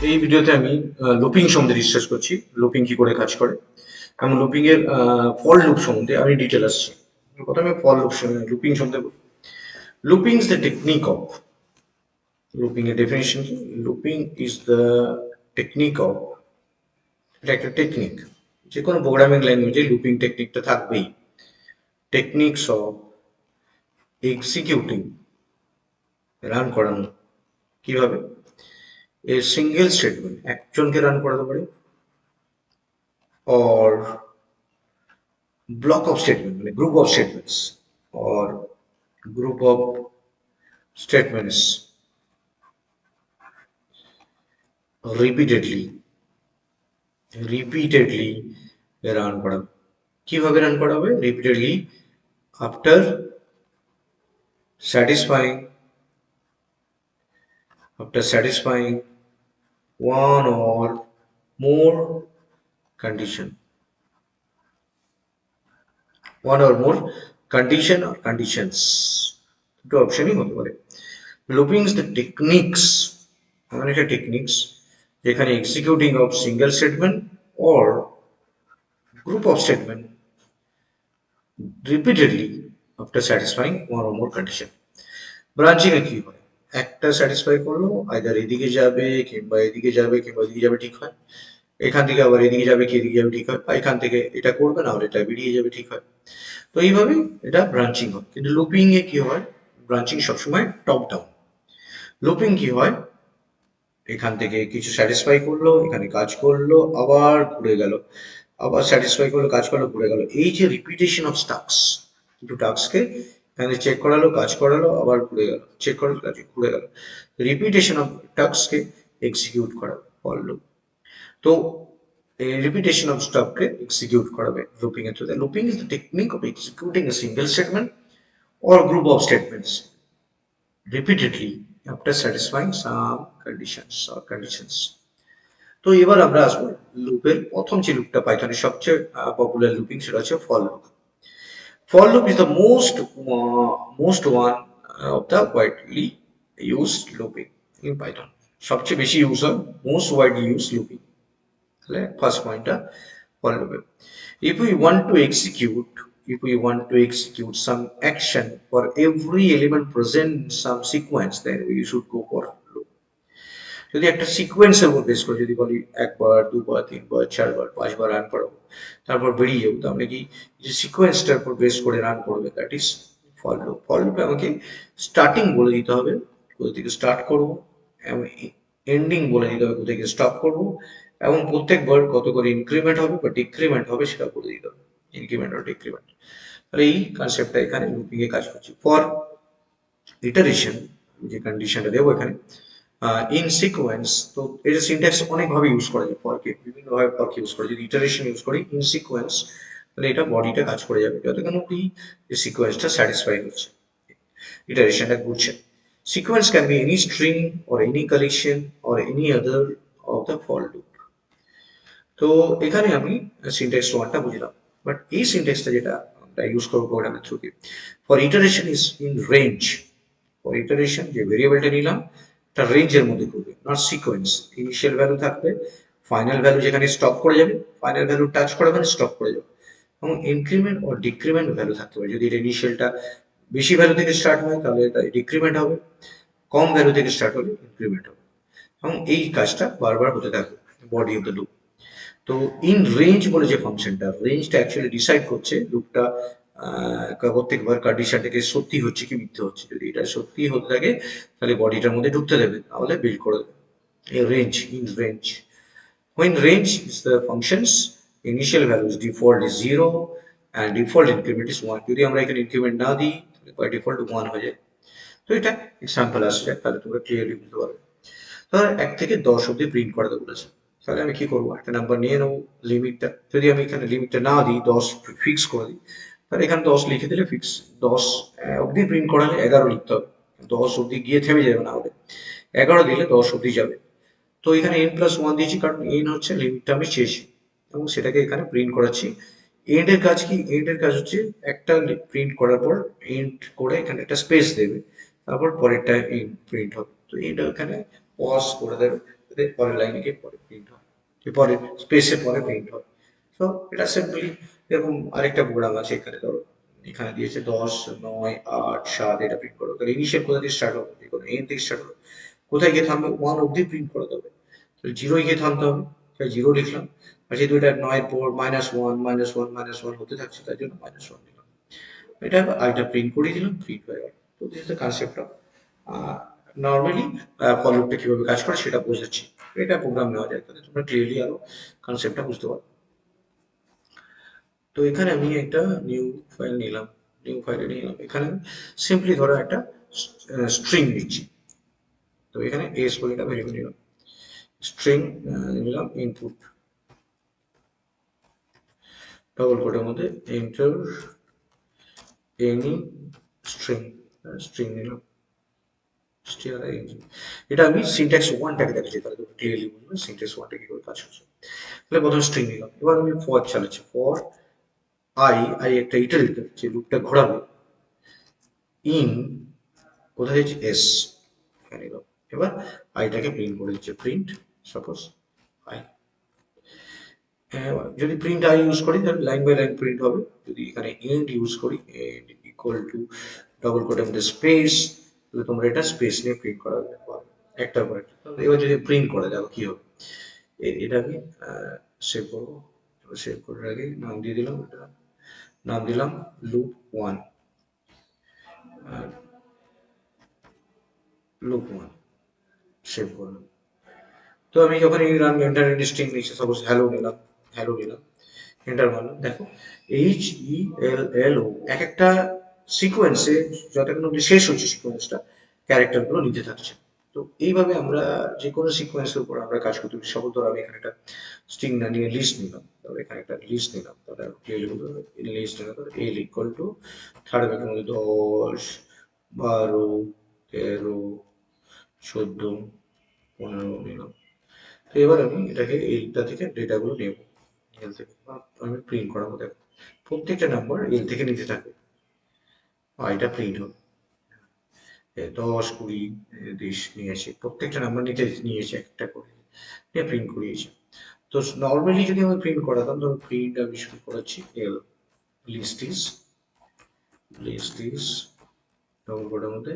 এই ভিডিওতে আমি লুপিং সম্বন্ধে ডিসকাস করছি। লুপিং কি করে কাজ করে এবং লুপিং এর ফর লুপ সম্বন্ধে আমি ডিটেল আসছি। প্রথমে ফর লুপ লুপিং সম্বন্ধে বলি। Looping is the technique of looping এর ডেফিনিশন কি? Looping is the technique of, এটা একটা টেকনিক। যে কোনো প্রোগ্রামিং ল্যাঙ্গুয়েজে লুপিং টেকনিকটা থাকবেই। টেকনিকস অফ এক্সিকিউটিং, রান করানো। কিভাবে? এ সিঙ্গেল স্টেটমেন্ট একজনকে রান করাতে পারে, or block of statement মানে group of statements or group of statements repeatedly run করা। কিভাবে রান করা হবে? Repeatedly after satisfying one or more condition, one or more condition or conditions, দুটো অপশনই হতে পারে। লুপিং ইজ দ্য টেকনিক্স, মানে একটা টেকনিক্স যেখানে executing of single statement or group of statement repeatedly after satisfying one or more condition. Branching এ কি হয়? একটা স্যাটিসফাই করলো, আইদার এদিকে যাবে কিংবা এদিকে যাবে কিংবা এদিকে যাবে, ঠিক হয়। এখান থেকে আবার এদিকে যাবে কি এদিকে যাবে, ঠিক হয়। বা এখান থেকে এটা করবে না হলে এটা বেরিয়ে যাবে, ঠিক হয়। তো এইভাবে এটা ব্রাঞ্চিং হয়। কিন্তু লুপিং এ কি হয়? ব্রাঞ্চিং সবসময় টপ ডাউন। লুপিং কি হয়? এখান থেকে কিছু স্যাটিসফাই করলো, এখানে কাজ করলো, আবার ঘুরে গেল, আবার স্যাটিসফাই করলো, কাজ করলো, ঘুরে গেল। এই যে রিপিটেশন অফ টাস্ক, দুটো টাস্ককে এখানে চেক করালো, কাজ করালো, আবার ঘুরে গেল, চেক করালো, কাজ ঘুরে গেল। রিপিটেশন অফ টাস্ককে এক্সিকিউট করা ফর লুপ। তো এই রিপিটেশন অফ স্টপকে এক্সিকিউট করাবে লুপিং এর থ্রুতে। Looping is the technique of executing a single statement or group of statements repeatedly after satisfying some conditions. তো এবার আমরা আসবো লুপের প্রথম যে লুপটা পাইথনের সবচেয়ে পপুলার লুপিং, সেটা হচ্ছে for loop. For loop is the most one of the widely used looping in Python. সবচেয়ে বেশি ইউজ হয়, most widely used looping. তাহলে ফার্স্ট পয়েন্টটা for loop. If we want to execute some action for every element present in some sequence, then we should go for loop. যদি একটা সিকোয়েন্সের উপর base করে যদি বলি একবার, দুবার, তিনবার, চারবার, পাঁচবার রান করাবো, তারপর বেরিয়ে যাবো, তাহলে কি যে সিকোয়েন্সটার উপর বেস করে রান করবে, that is for loop. For লুপে আমাকে স্টার্টিং বলে দিতে হবে, কোথা থেকে স্টার্ট করবো, এবং এন্ডিং বলে দিতে হবে, কোথা থেকে স্টপ করবো, এবং প্রত্যেকবার কত করে ইনক্রিমেন্ট হবে বা ডিক্রিমেন্ট হবে সেটা বলে দিতে হবে, ইনক্রিমেন্ট আর ডিক্রিমেন্ট। তাহলে এই কনসেপ্টটা এখানে লুপিং এ কাজ করছে। ফর ইটারেশন, যে কন্ডিশনটা দেবো এখানে ইন সিকোয়েন্স, তো এটা সিনট্যাক্স অনেকভাবে ইউজ করা যায় ফরকে, বিভিন্নভাবে ফরকে ইউজ করা যায়। যদি ইটারেশন ইউজ করি ইন সিকোয়েন্স, তাহলে এটা বডিটা কাজ করে যাবে যতক্ষণ অব্দি এই সিকোয়েন্সটা স্যাটিসফাই হচ্ছে, ইটারেশনটা ঘুরছে। Sequence can be any string or any collection or any other of the for loop. তো এখানে আমি সিনট্যাক্স ওয়ানটা বুঝলাম, বাট এই সিনট্যাক্সটা যেটা আমরা ইউজ করবো প্রোগ্রামের থ্রুতে, for iteration is in range. For iteration যে ভেরিয়েবলটা নিলাম একটা রেঞ্জের মধ্যে করবে, নট সিকোয়েন্স। ইনিশিয়াল ভ্যালু থাকবে, ফাইনাল ভ্যালু যেখানে স্টপ করে যাবে, ফাইনাল ভ্যালু টাচ করা মানে স্টপ করে যাবে, এবং ইনক্রিমেন্ট ও ডিক্রিমেন্ট ভ্যালু থাকতে পারে। যদি এটা ইনিশিয়ালটা বেশি ভ্যালু থেকে স্টার্ট হয় তাহলে এটা ডিক্রিমেন্ট হবে, কম ভ্যালু থেকে স্টার্ট হলে ইনক্রিমেন্ট হবে, এবং এই কাজটা বারবার হতে থাকবে বডি অফ দ্য লুপ। তো ইন রেঞ্জ বলে যে ফাংশনটা, রেঞ্জটা অ্যাকচুয়ালি ডিসাইড করছে লুপটা প্রত্যেকবার কন্ডিশনটাকে সত্যি হচ্ছে কি মিথ্যে হচ্ছে। যদি এটা সত্যি হতে থাকে তাহলে বডিটার মধ্যে ঢুকতে দেবে, তাহলে বিল্ড করে দেবে। Range, in range, when range is the functions initial values default is 0 and default increment is 1. যদি আমরা এখানে ইনক্রিমেন্ট না দিই বাই ডিফল্ট 1 হয়ে যায়। তো এটা এক্সাম্পল আসছে, তাহলে তোমরা ক্লিয়ারলি বুঝতে পারবে। ধর 1 থেকে 10 অব্দি প্রিন্ট করতে বলেছে, তাহলে আমি কি করবো, একটা নাম্বার নিয়ে নেবো, লিমিটটা যদি আমি এখানে লিমিটটা না দিই, 10 ফিক্স করে দিই, তাহলে এখানে 10 লিখে দিলে ফিক্স 10 অব্দি প্রিন্ট করালে 11 লিখতে হবে, 10 অব্দি গিয়ে থেমে যাবে না হলে, 11 দিলে 10 অব্দি যাবে। তো এখানে n+1 দিয়েছি কারণ n হচ্ছে লিমিটটা আমি চেয়েছি, এবং সেটাকে এখানে প্রিন্ট করাচ্ছি। এন্ড এর কাজ কি? এন্ড এর কাজ হচ্ছে একটা প্রিন্ট করার পর এন্ড করে এখানে একটা স্পেস দেবে, তারপর পরেরটা এন্ড প্রিন্ট হবে। তো এটা এখানে পজ করে দেবে, পরের লাইনে গিয়ে পরে প্রিন্ট হয়, পরে স্পেসের পরে প্রিন্ট হয়। তো এটা সিম্পলি এরকম আরেকটা প্রোগ্রাম আছে, এখানে ধরো এখানে দিয়েছে 10, 9, 8, 7 এটা প্রিন্ট করো, তাহলে ইনিশিয়াল কোথা দিয়ে স্টার্ট হবে, দেখো এন থেকে স্টার্ট হবে, কোথায় গিয়ে থামবে, 1 অবধি প্রিন্ট করাতে হবে, তাহলে 0 গিয়ে থামতে হবে, তাই 0 লিখলাম, আর যেহেতু এটা 9 পর -1 -1 -1 হতে থাকছে, তাই জন্য -1 দিলাম, এটা আর এটা প্রিন্ট করে দিলাম, প্রিন্ট হয়ে গেল। তো this is the concept of normally for লুপটা কিভাবে কাজ করে সেটা বোঝাচ্ছি, এটা প্রোগ্রাম নেওয়া যায়, তাহলে তোমরা ক্লিয়ারলি আরো কনসেপ্টটা বুঝতে পারো। তো এখানে আমি একটা নিউ ফাইল নিলাম, নিউ ফাইলে নিলাম, এখানে সিম্পলি ধরো একটা স্ট্রিং নিচ্ছি, তো এখানে এস বলে একটা ভেরিয়েবল নিলাম, স্ট্রিং নিলাম ইনপুট, ডবল কোটের মধ্যে এন্টার এনি স্ট্রিং, স্ট্রিং নিলাম, এটা আমি সিনট্যাক্স ওয়ানটাকে দেখাচ্ছি, তাহলে তুমি ক্লিয়ারলি বুঝবে সিনট্যাক্স ওয়ানটা কি করে কাজ করছে। তাহলে প্রথমে স্ট্রিং নিলাম, এবার আমি ফর চালাচ্ছি, ফর আই, আই একটা ইটারেটর যে লুপটা ঘোরাবে, ইন কোথায় যাচ্ছে এস, এখানে নিলাম, এবার আইটাকে প্রিন্ট করে দিচ্ছে, প্রিন্ট সাপোজ আই, যদি প্রিন্ট আই ইউজ করি তাহলে লাইন বাই লাইন প্রিন্ট হবে, যদি এখানে এন্ড ইউজ করি, এন্ড ইকুয়াল টু ডবল কোটের মধ্যে স্পেস, তাহলে তোমরা এটা স্পেস নিয়ে প্রিন্ট করা পাবে একটার পর একটা। এবার যদি প্রিন্ট করে দেখো কি হবে, এটা আমি সেভ করবো, সেভ করার আগে নাম দিয়ে দিলাম, এটা নাম দিলাম loop one, loop one, save করলাম। তো আমি যখন এই রান এন্টার স্ট্রিং নিচ্ছি, সাপোজ হ্যালো নিলাম, হ্যালো নিলাম, এন্টার মারলাম, দেখো এইচ ই এল এল ও এক একটা সিকোয়েন্সে যতক্ষণ অব্দি শেষ হচ্ছে সিকোয়েন্সটা ক্যারেক্টারগুলো নিতে থাকছে। তো এইভাবে আমরা যে কোনো সিকোয়েন্সের উপর আমরা কাজ করতে পারি। সকল ধরো আমি এখানে একটা স্ট্রিং না নিয়ে লিস্ট নিলাম, তারপরে এখানে একটা লিস্ট নিলাম, তাহলে ক্লিয়ারলি বলতে হবে লিস্ট নিলাম, তাহলে এল ইকুয়াল টু থার্ড ব্র্যাকেটের মধ্যে 10, 12, 13, 14, 15 নিলাম। তো এবার আমি এটাকে এইটা থেকে ডেটাগুলো নেব, এল থেকে আমি প্রিন্ট করাবো, দেখো প্রত্যেকটা নাম্বার এল থেকে নিতে থাকবে, এটা প্রিন্ট হবে 10, 20, 30 নিয়েছে, প্রত্যেকটা নাম্বার নিতে নিয়েছে একটা করে, নিয়ে প্রিন্ট করিয়েছে। তো নর্মালি যদি আমি প্রিন্ট করাতাম, ধরো প্রিন্ট আমি শুরু করাচ্ছি এল লিস্ট ইজ ডবল কোটের মধ্যে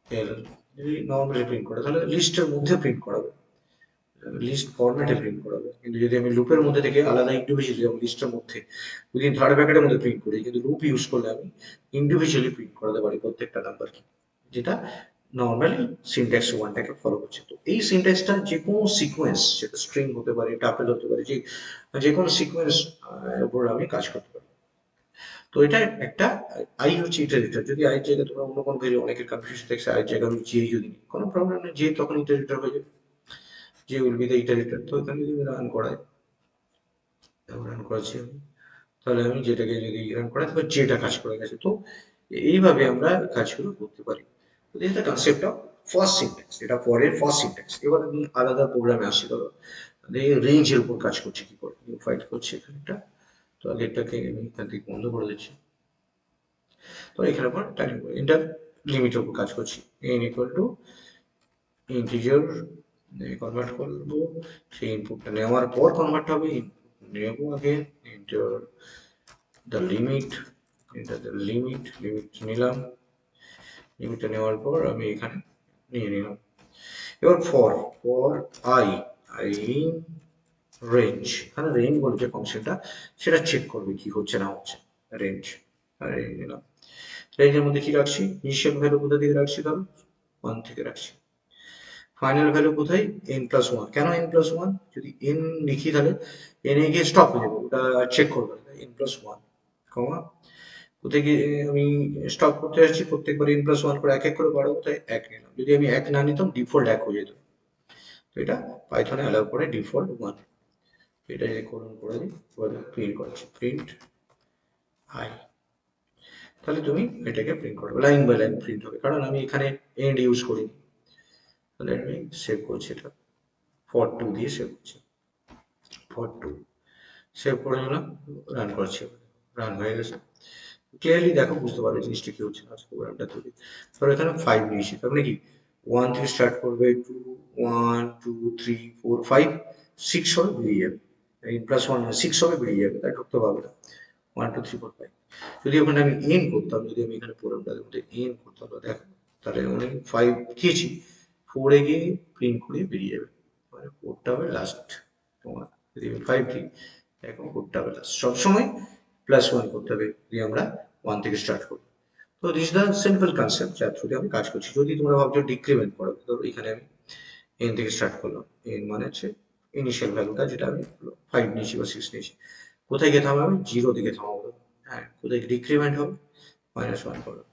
এল, যদি নর্মালি প্রিন্ট করে তাহলে লিস্টের মধ্যে প্রিন্ট করাবে, লিস্ট ফরম্যাটে প্রিন্ট করাবে, কিন্তু যদি আমি লুপের মধ্যে থেকে আলাদা ইন্ডিভিজুয়ালি যেমন লিস্টের মধ্যে যদি থার্ড ব্র্যাকেটের মধ্যে প্রিন্ট করি, কিন্তু লুপ ইউজ করলে আমি ইন্ডিভিজুয়ালি প্রিন্ট করাতে পারি প্রত্যেকটা নাম্বারকে, যেটা নর্মালি সিনট্যাক্স ওয়ানটাকে ফলো করছে। তো এই সিনট্যাক্সটা যে কোনো সিকোয়েন্স, সেটা স্ট্রিং হতে পারে, টাপেল হতে পারে, যে কোনো সিকোয়েন্স উপর আমি কাজ করতে পারি। তো এটা একটা আই হচ্ছে ইটারেটর, যদি আই জায়গায় তোমরা অন্য কোনো ভেরিয়েবল, অনেকের কনফিউশন থাকছে আই জায়গায় আমি জে যদি নিই, কোনো প্রবলেম নেই, জে তখন ইটারেটর হয়ে যাবে, যে উইল বি দ্য ইটারেটর। তো এখানে যদি আমি রান করাই, রান করাচ্ছি আমি, তাহলে আমি যেটাকে যদি রান করাই তাহলে যেটা কাজ করে গেছে। তো এইভাবে আমরা কাজগুলো করতে পারি। তো this the concept of first syntax, এটা পরের ফার্স্ট সিনট্যাক্স। এবার আমি আলাদা প্রোগ্রামে আসি, ধরো রেঞ্জের উপর কাজ করছে, কি করে নিউ ফাইল করছে এখানে একটা, তো আগেরটাকে আমি এখান থেকে বন্ধ করে দিচ্ছি, তো এখানে পর টাইম ইন্টার লিমিটের উপর কাজ করছি, N equal to integer convert করবো, সেই ইনপুটটা নেওয়ার পর কনভার্ট হবে, ইনপুট নেব আগে, ইন্টার দ্য লিমিট, এটা দ্য লিমিট, লিমিট নিলাম, লিমিটটা নেওয়ার পর আমি এখানে নিয়ে নিলাম। এবার for for I, I range, এখানে রেঞ্জ বলে যে ফাংশনটা সেটা চেক করবে কি হচ্ছে না হচ্ছে, রেঞ্জ, রেঞ্জ নিলাম, রেঞ্জের মধ্যে কি রাখছি, ইনিশিয়াল ভ্যালু কোথা থেকে রাখছি, ধরো 1 থেকে রাখছি, ফাইনাল ভ্যালু কোথায়, n+1, কেন n+1, যদি n লিখি তাহলে n এ গিয়ে স্টপ হয়ে যাবে, ওটা চেক করবে n+1, কমা কোথায় গিয়ে আমি স্টপ করতে যাচ্ছি, প্রত্যেকবার n+1 করে এক এক করে বাড়াবো, তাই 1 নিলাম, যদি আমি 1 না নিতাম ডিফল্ট 1 হয়ে যেত, তো এটা পাইথনে অ্যালাউ করে ডিফল্ট 1, এটা যদি কোলন করে দিই, প্রিন্ট করছি, প্রিন্ট আই, তাহলে তুমি এটাকে প্রিন্ট করবে, লাইন বাই লাইন প্রিন্ট হবে, কারণ আমি এখানে এন্ড ইউজ করিনি। তাহলে আমি সেভ করছি, এটা ফর 2 দিয়ে সেভ করছি, ফর 2 সেভ করে নিলাম, রান করছি, রান হয়ে গেছে। ক্লিয়ারলি দেখো, বুঝতে পারবে জিনিসটা কি হচ্ছে, আজকে প্রোগ্রামটা তৈরি। ধরো এখানে 5 নিয়েছি, তার মানে কি ওয়ান থেকে স্টার্ট করবে, 2, 1, 2, 3, 4, 5, 6 হবে বেরিয়ে যাবে, প্লাস 1 6 হবে বেরিয়ে যাবে, তাই ঢুকতে পারবে না। 1, 2, 3, 4, 5 যদি ওখানে আমি এন করতাম, যদি আমি এখানে প্রোগ্রামটার মধ্যে এন করতাম, দেখো তাহলে আমি 5 দিয়েছি, 4 এ গিয়ে প্রিন্ট করে বেরিয়ে যাবে, মানে 4টা হবে লাস্ট তোমার। যদি আমি 5 দিই, এখন 4টা হবে লাস্ট। সবসময় প্লাস 1 করতে হবে যদি আমরা 1 থেকে স্টার্ট করি। তো দিস দ্য সিম্পল কনসেপ্ট যার থ্রুতে আমি কাজ করছি। যদি তোমরা ভাবছো ডিক্রিমেন্ট করো, ধরো এখানে আমি এন থেকে স্টার্ট করলাম, এন মানে হচ্ছে ইনিশিয়াল ভ্যালুটা, যেটা আমি 5 নিয়েছি বা 6 নিয়েছি, কোথায় গিয়ে থামাবে, জিরো দিকে থামাবো। হ্যাঁ, কোথায় ডিক্রিমেন্ট হবে, -1 করবো,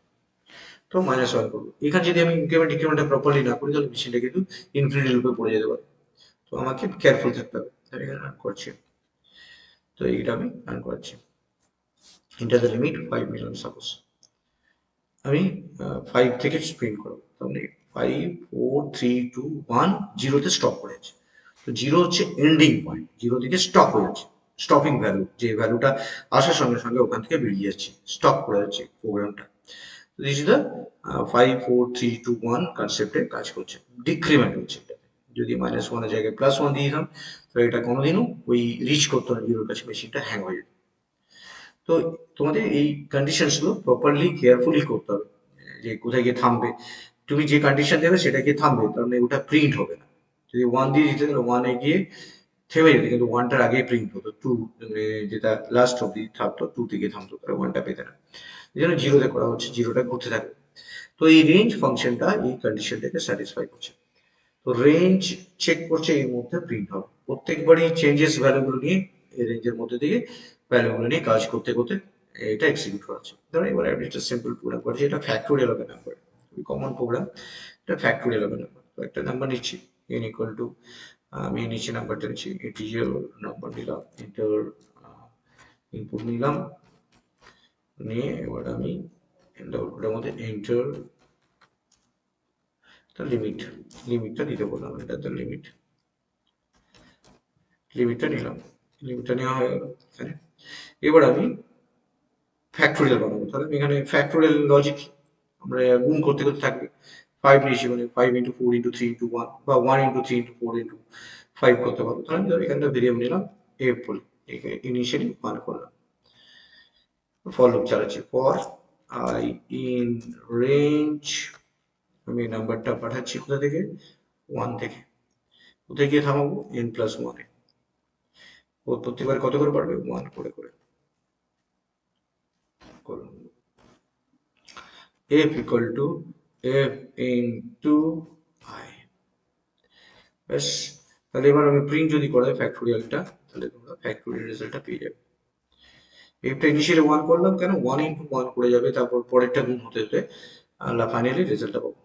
তো -1 করবো। এখানে যদি আমি ইনক্রিমেন্ট ডিক্রিমেন্টটা প্রপারলি না করি, তাহলে মেশিনটা কিন্তু ইনফিনিটি লুপে পড়ে যেতে পারে। তো আমাকে কেয়ারফুল থাকতে হবে। তাই এখানে রান করছি, তো এইটা আমি রান করাচ্ছি। এন্টার দ্য লিমিট 5 নিলাম সাপোজ, আমি 5 থেকে প্রিন্ট করবো, তার মানে 5, 4, 3, 2, 1, 0-তে স্টপ করে আছে। তো 0 হচ্ছে এন্ডিং পয়েন্ট, 0 থেকে স্টপ হয়ে যাচ্ছে, স্টপিং ভ্যালু, যে ভ্যালুটা আসার সঙ্গে সঙ্গে ওখান থেকে বেরিয়ে যাচ্ছে, স্টপ করে যাচ্ছে প্রোগ্রামটা। দিস ইজ দ্য 5, 4, 3, 2, 1 কনসেপ্টে কাজ করছে, ডিক্রিমেন্ট হচ্ছে এটা। যদি -1 এর জায়গায় +1 দিয়ে দিতাম, তো এটা কোনোদিনও ওই রিচ করতো না জিরোর কাছে, মেশিনটা হ্যাং হয়ে যেত। তো তোমাদের এই কন্ডিশনস গুলো প্রপারলি কেয়ারফুলি করতে হবে, যে কোথায় গিয়ে থামবে। তুমি যে কন্ডিশন দেবে সেটা গিয়ে থামবে, তার মানে ওটা প্রিন্ট হবে না। যদি 1 দিয়ে দিতে, তাহলে 1 এ গিয়ে থেমে যেত, কিন্তু 1টার আগে প্রিন্ট হতো। 2 যেটা লাস্ট অব্দি থাকতো, 2 থেকে থামতো, তাহলে 1টা পেতে না। এই জন্য 0-তে করা হচ্ছে, 0টা ঘুরতে থাকবে। তো এই রেঞ্জ ফাংশনটা এই কন্ডিশনটাকে স্যাটিসফাই করছে। তো রেঞ্জ চেক করছে, এর মধ্যে প্রিন্ট হবে। প্রত্যেকবারই চেঞ্জেস ভ্যালুগুলো নিয়ে, এই রেঞ্জের মধ্যে দিয়ে ভ্যালুগুলো নিয়ে কাজ করতে করতে এটা এক্সিকিউট করাচ্ছে। ধরো এবার আমি একটা সিম্পল প্রোগ্রাম করছি, এটা ফ্যাক্টোরিয়াল হবে নাম্বার, খুবই কমন প্রোগ্রাম। এটা ফ্যাক্টোরিয়াল হবে নাম্বার। তো একটা নাম্বার নিচ্ছি, n ইকুয়াল টু, আমি নিচে নাম্বারটা নিচ্ছি, ইন্টিজার নাম্বার নিলাম, এন্টার ইনপুট নিলাম, নিয়ে এবার আমি ওটার মধ্যে এন্টার দ্য লিমিট, লিমিটটা দিতে বললাম, এটা দ্য লিমিট, লিমিটটা নিলাম, লিমিটটা নেওয়া হয়ে গেল এখানে। এবার আমি ফ্যাক্টোরিয়াল বানাবো, তাহলে আমি এখানে ফ্যাক্টোরিয়াল লজিক আমরা গুণ করতে করতে থাকবে। 5 নিয়েছি মানে 5 ইন্টু 4 ইন্টু 3 ইন্টু 1, বা 1 ইন্টু 3 ইন্টু 4 ইন্টু 5 করতে পারবো। তাহলে আমি এখানটা ভেরিয়েবল নিলাম এফ বলে, ইনিশিয়ালি 1 করলাম, ফর লুপ চালাচ্ছি, ফর আই ইন রেঞ্জ, আমি নাম্বারটা পাঠাচ্ছি কোথা থেকে, 1 থেকে, কোথায় গিয়ে থামাবো, n+1 এ। ও প্রত্যেকবার কত করে পারবে, 1 করে করে করুন। f equal to f into I, ব্যাস। তাহলে এবার আমি প্রিন্ট যদি করাই ফ্যাক্টোরিয়ালটা, তাহলে তোমরা ফ্যাক্টোরিয়াল রেজাল্টটা পেয়ে যাবে। এফটা ইনিশিয়ালি 1 করলাম কেন, 1 ইন্টু 1 করে যাবে, তারপর পরেরটা গুণ হতে হতে আল্লাহ ফাইনালি রেজাল্টটা পাবো।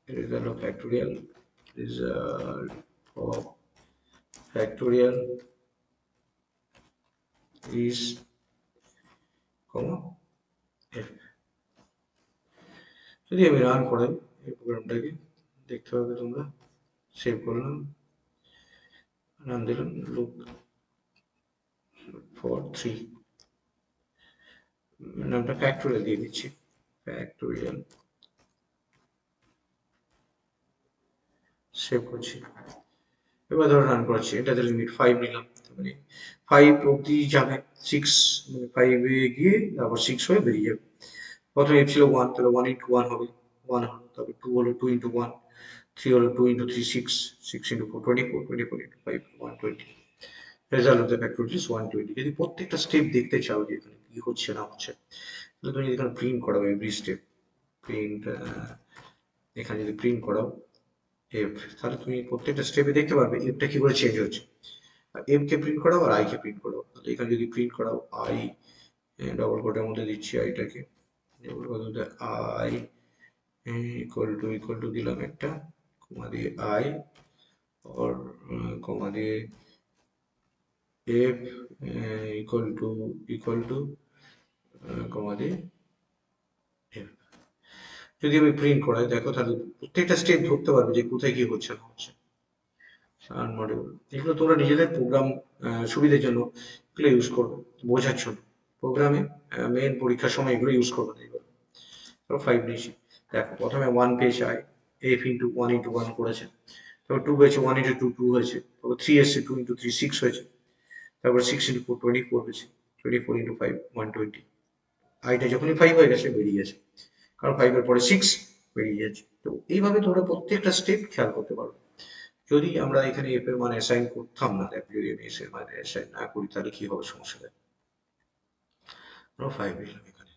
Result of factorial, result of factorial is comma f। যদি আমি রান করাই এই প্রোগ্রামটাকে, দেখতে পাবে তোমরা, সেভ করলাম, রান দিলাম, লুক ফর 3, নামটা ফ্যাক্টোরিয়াল দিয়ে দিচ্ছি, ফ্যাক্টোরিয়াল, সেভ করছি। এবার ধরো রান করাচ্ছি, এটাতে লিমিট 5 নিলাম, মানে 5 অব্দি যাবে, 6 মানে 5 এ গিয়ে তারপর 6 হয়ে বেরিয়ে যাবে। প্রথমে f ছিল 1, তাহলে 1 ইন্টু 1 হবে, 1 হলো, তারপর 2 হলো, 2 ইন্টু 1, 3 হলো, 2 into 3 6, 6 into 4 24, 24 into 5 120। Result of the factorial is 120। যদি প্রত্যেকটা স্টেপ দেখতে চাও যে এখানে কি হচ্ছে না হচ্ছে, তাহলে তুমি যদি এখানে প্রিন্ট করাও এভরি স্টেপ, প্রিন্ট, এখানে যদি প্রিন্ট করাও এফ, তাহলে তুমি প্রত্যেকটা স্টেপে দেখতে পারবে এফটা কি করে চেঞ্জ হচ্ছে। আর এম কে প্রিন্ট করাও আর আই কে প্রিন্ট করাও, তাহলে এখানে যদি প্রিন্ট করাও আই, ডবল কোটের মধ্যে দিচ্ছি আইটাকে, ডবল কোটের মধ্যে আই ইকুয়াল টু দিলাম একটা, কমা দিয়ে আই, और কমা দিয়ে এফ ইকুয়াল টু কমা দিয়ে এফ। যদি আমি প্রিন্ট করাই, দেখো তাহলে প্রত্যেকটা স্টেপ ধরতে পারবে যে কোথায় কি হচ্ছে না হচ্ছে। সার্ন মডিউল, এগুলো তোমরা নিজেদের প্রোগ্রাম সুবিধার জন্য এগুলো ইউজ করবে, বোঝার জন্য। প্রোগ্রামে মেন পরীক্ষার সময় এগুলো ইউজ করবে না। এগুলো ধরো 5 নিয়েছি, দেখো প্রথমে 1 পেয়েছে আই, f ইন্টু 1 ইন্টু 1 করেছে, তারপর 2 হয়েছে, 1 ইন্টু 2 2 হয়েছে, তারপর 3 এসছে, 2 ইন্টু 3 6 হয়েছে, তারপর 6 ইন্টু 4 24 হয়েছে, 24 ইন্টু 5 120। আইটা যখনই 5 হয়ে গেছে বেরিয়ে গেছে, কারণ 5 এর পরে 6 বেরিয়ে যাচ্ছে। তো এইভাবে তোমরা প্রত্যেকটা স্টেপ খেয়াল করতে পারো। যদি আমরা এখানে এফ এর মান অ্যাসাইন করতাম না, দেখ যদি আমি এস এর মান অ্যাসাইন না করি তাহলে কি হবে সমস্যাটা, আমরা 5 নিলাম এখানে,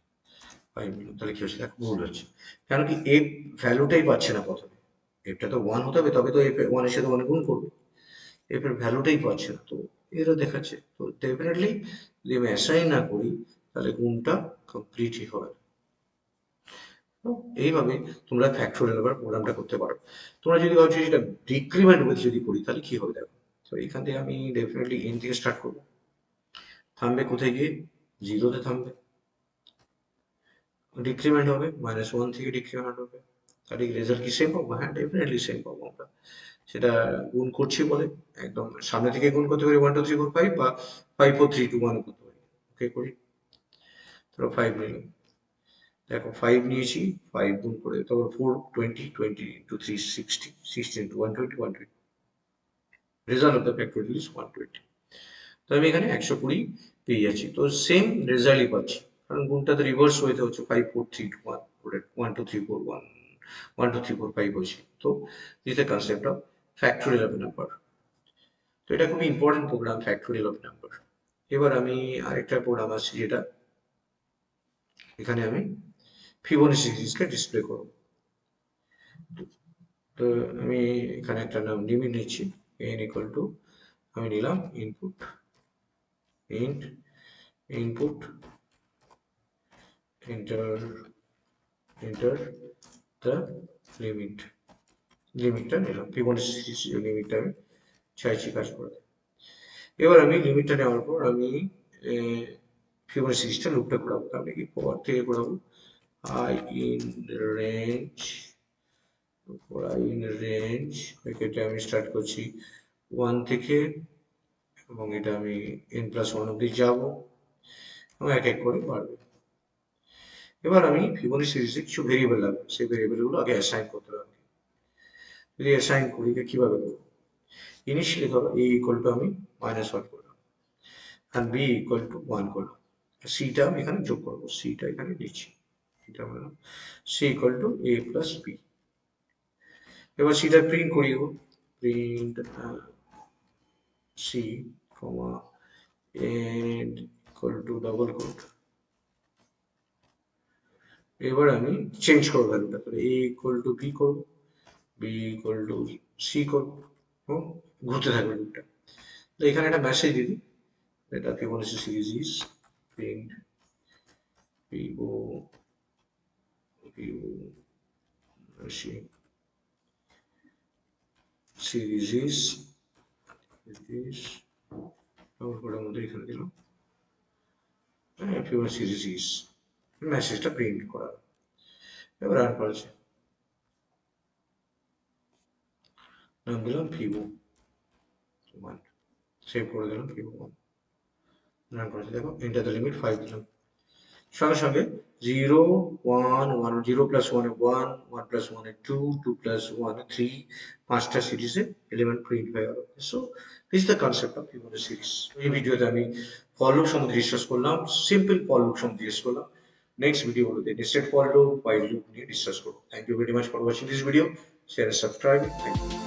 5 নিলাম, তাহলে কি হচ্ছে, দেখ ভুল হচ্ছে, কেন কি এফ ভ্যালুটাই পাচ্ছে না প্রথমে, এফটা তো 1 হতে হবে, তবে তো এফ 1 এর সাথে 1 গুণ করবে, এফ এর ভ্যালুটাই পাচ্ছে না, তো এরও দেখাচ্ছে, তো ডেফিনেটলি যদি আমি অ্যাসাইন না করি তাহলে গুণটা কমপ্লিটই হবে না। তো এইভাবে তোমরা ফ্যাক্টোরিয়াল আবার প্রোগ্রামটা করতে পারো। তোমরা যদি ভাবছো যেটা ডিক্রিমেন্ট উইথ যদি করি তাহলে কি হবে দেখো, তো এখান থেকে আমি ডেফিনেটলি এন থেকে স্টার্ট করবো, থামবে কোথায় গিয়ে, জিরোতে থামবে, ডিক্রিমেন্ট হবে -1 থেকে ডিক্রিমেন্ট হবে, তাহলে রেজাল্ট কি সেম পাবো? হ্যাঁ ডেফিনেটলি সেম পাবো আমরা, সেটা গুণ করছি বলে একদম সামনে থেকে গুণ করতে পারি 1 2 3 4 5 বা 5 4 3 2 1 করতে পারি। ওকে করি, ধরো 5 নিলাম, দেখো 5 নিয়েছি, 5 গুণ করে তারপর 4 20 20 into 3 60 60 into 120 120, result of the factorial is 120। তো আমি এখানে 120 পেয়ে যাচ্ছি, তো সেম রেজাল্টই পাচ্ছি, কারণ গুণটা তো রিভার্স হইতে হচ্ছে, 5 4 3 2 1 1 2 3 4 1 1 2 3 4 5 হয়েছে। তো this the concept of factorial of number. তো এটা খুবই important program factorial of number. এবার আমি আরেকটা প্রোগ্রাম আছে যেটা এখানে আমি ফিবোনাচি সিরিজকে ডিসপ্লে করব। তো আমি এখানে একটা নাম লিমিট নিচ্ছি, n ইকুয়াল টু, আমি নিলাম input int input enter enter the limit, লিমিটটা নিলাম, ফিবোনাচি সিরিজ লিমিটটা আমি চাইছি কাজ করতে। এবার আমি লিমিটটা নেওয়ার পর আমি ফিবোনাচি সিরিজটা লুপটা ঘোরাবো, তাহলে কি পর থেকে ঘোরাবো, i in range, i in range, এটা আমি স্টার্ট করছি 1 থেকে, এবং এটা আমি n+1 অব্দি যাবো, এবং এক এক করে বাড়বে। এবার আমি ফিবোনাচি সিরিজে কিছু ভেরিয়েবল লাগবে, সেই ভেরিয়েবলগুলো আগে অ্যাসাইন করতে হবে। যদি অ্যাসাইন করি কিভাবে করবো, ইনিশিয়ালি ধরো a ইকুয়াল টু আমি -1 করলাম, আর b ইকুয়াল টু 1 করলাম, সিটা আমি এখানে যোগ করবো, সিটা এখানে দিচ্ছি, এটা বললাম c equal to a plus b। এবার সিটা প্রিন্ট করি দেবো, print c comma and equal to double quote. এবার আমি চেঞ্জ করবো ভ্যালুটা, তাহলে a ইকুয়াল টু b করবো, b ইকুয়াল টু c করবো, ঘুরতে থাকবে লুপটা। তো এখানে একটা মেসেজ দিই, এটা Fibonacci series is print Fibonacci series is double মধ্যে এখানে দিলাম, ফিবোনাচি সিরিজ ইজ, মেসেজটা প্রিন্ট করা। এবার রান করেছে, নাম দিলাম ফিবো 1, সেভ করে দিলাম ফিবো 1, রান করেছে, দেখো এন্টার দ্য লিমিট 5 দিলাম, সঙ্গে সঙ্গে 0 1 1 0 প্লাস 1 এ 1 1 প্লাস 1 এ 2 2 প্লাস 1 এ 3, পাঁচটা সিরিজে এলিমেন্ট প্রিন্ট হয়ে গেল। So this the concept of Fibonacci series. এই ভিডিওতে আমি ফর লুপ সম্বন্ধে ডিসকাস করলাম, সিম্পল ফর লুপ সম্বন্ধে ডিসকাস করলাম। নেক্সট ভিডিওগুলোতে nested for loop, while loop নিয়ে ডিসকাস করব। Thank you very much for watching this video, share and subscribe, thank you.